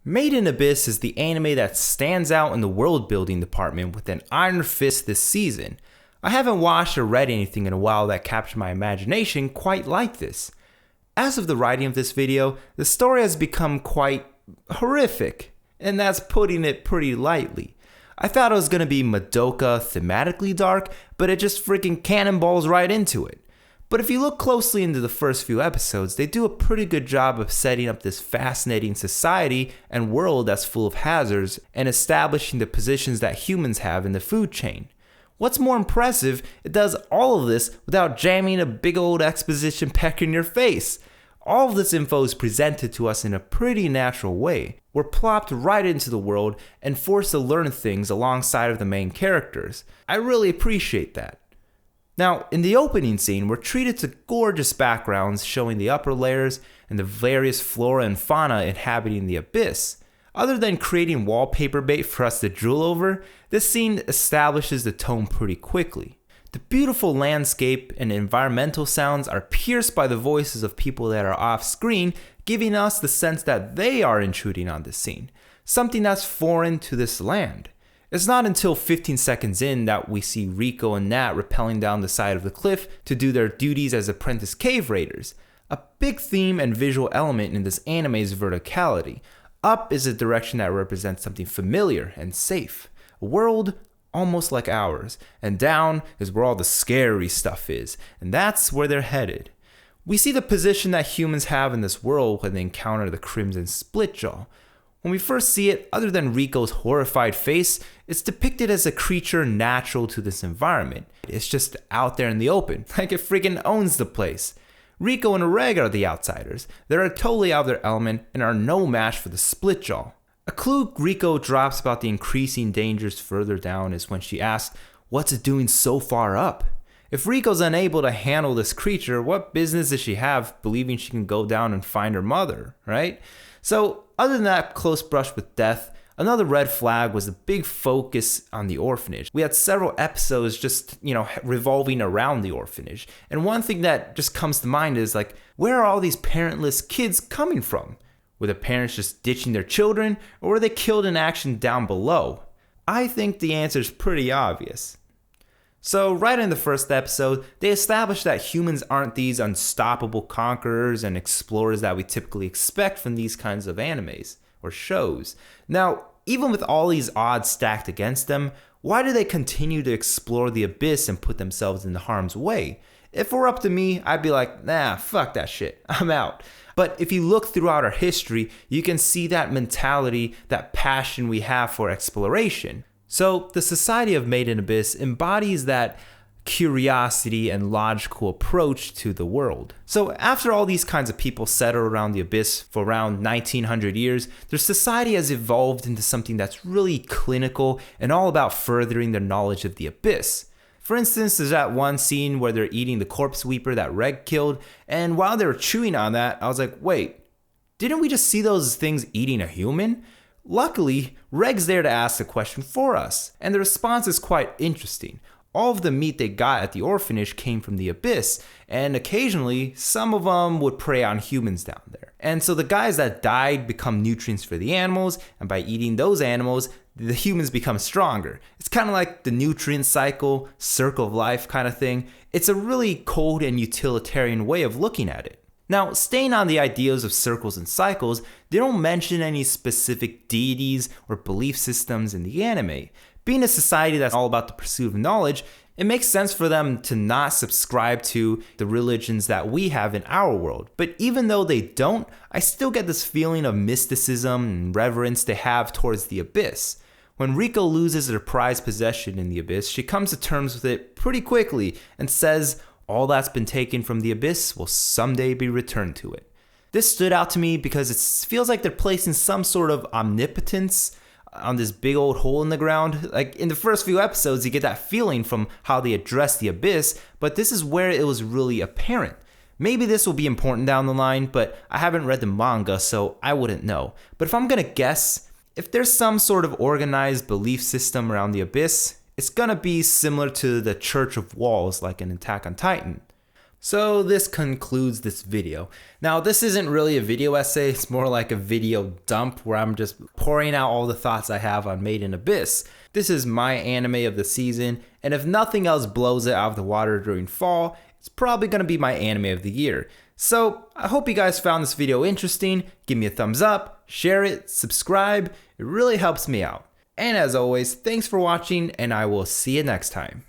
Made in Abyss is the anime that stands out in the world building department with an iron fist this season. I haven't watched or read anything in a while that captured my imagination quite like this. As of the writing of this video, the story has become quite horrific, and that's putting it pretty lightly. I thought it was going to be Madoka thematically dark, but it just freaking cannonballs right into it. But if you look closely into the first few episodes, they do a pretty good job of setting up this fascinating society and world that's full of hazards and establishing the positions that humans have in the food chain. What's more impressive, it does all of this without jamming a big old exposition peck in your face. All of this info is presented to us in a pretty natural way. We're plopped right into the world and forced to learn things alongside of the main characters. I really appreciate that. Now, in the opening scene, we're treated to gorgeous backgrounds showing the upper layers and the various flora and fauna inhabiting the abyss. Other than creating wallpaper bait for us to drool over, this scene establishes the tone pretty quickly. The beautiful landscape and environmental sounds are pierced by the voices of people that are off screen, giving us the sense that they are intruding on this scene, something that's foreign to this land. It's not until 15 seconds in that we see Riko and Nat rappelling down the side of the cliff to do their duties as apprentice cave raiders. A big theme and visual element in this anime is verticality. Up is a direction that represents something familiar and safe, a world almost like ours, and down is where all the scary stuff is, and that's where they're headed. We see the position that humans have in this world when they encounter the Crimson Splitjaw. When we first see it, other than Riko's horrified face, it's depicted as a creature natural to this environment. It's just out there in the open, like it freaking owns the place. Riko and Reg are the outsiders. They're totally out of their element and are no match for the Splitjaw. A clue Riko drops about the increasing dangers further down is when she asks, "What's it doing so far up?" If Riko's unable to handle this creature, what business does she have believing she can go down and find her mother, right? So, other than that close brush with death, another red flag was the big focus on the orphanage. We had several episodes just, revolving around the orphanage. And one thing that just comes to mind is where are all these parentless kids coming from? Were the parents just ditching their children, or were they killed in action down below? I think the answer is pretty obvious. So right in the first episode, they established that humans aren't these unstoppable conquerors and explorers that we typically expect from these kinds of animes or shows. Now, even with all these odds stacked against them, why do they continue to explore the abyss and put themselves in harm's way? If it were up to me, I'd be like, nah, fuck that shit, I'm out. But if you look throughout our history, you can see that mentality, that passion we have for exploration. So the Society of Made in Abyss embodies that curiosity and logical approach to the world. So after all these kinds of people settled around the abyss for around 1900 years, their society has evolved into something that's really clinical and all about furthering their knowledge of the abyss. For instance, there's that one scene where they're eating the corpse weeper that Reg killed, and while they were chewing on that, I was like, wait, didn't we just see those things eating a human? Luckily, Reg's there to ask the question for us, and the response is quite interesting. All of the meat they got at the orphanage came from the abyss, and occasionally, some of them would prey on humans down there. And so the guys that died become nutrients for the animals, and by eating those animals, the humans become stronger. It's kind of like the nutrient cycle, circle of life kind of thing. It's a really cold and utilitarian way of looking at it. Now, staying on the ideas of circles and cycles, they don't mention any specific deities or belief systems in the anime. Being a society that's all about the pursuit of knowledge, it makes sense for them to not subscribe to the religions that we have in our world. But even though they don't, I still get this feeling of mysticism and reverence they have towards the abyss. When Riko loses her prized possession in the abyss, she comes to terms with it pretty quickly and says, all that's been taken from the abyss will someday be returned to it. This stood out to me because it feels like they're placing some sort of omnipotence on this big old hole in the ground. Like in the first few episodes, you get that feeling from how they address the abyss, but this is where it was really apparent. Maybe this will be important down the line, but I haven't read the manga, so I wouldn't know. But if I'm gonna guess, if there's some sort of organized belief system around the abyss, it's gonna be similar to the Church of Walls like in Attack on Titan. So this concludes this video. Now this isn't really a video essay, it's more like a video dump where I'm just pouring out all the thoughts I have on Made in Abyss. This is my anime of the season, and if nothing else blows it out of the water during fall, it's probably going to be my anime of the year. So I hope you guys found this video interesting. Give me a thumbs up, share it, subscribe, it really helps me out. And as always, thanks for watching, and I will see you next time.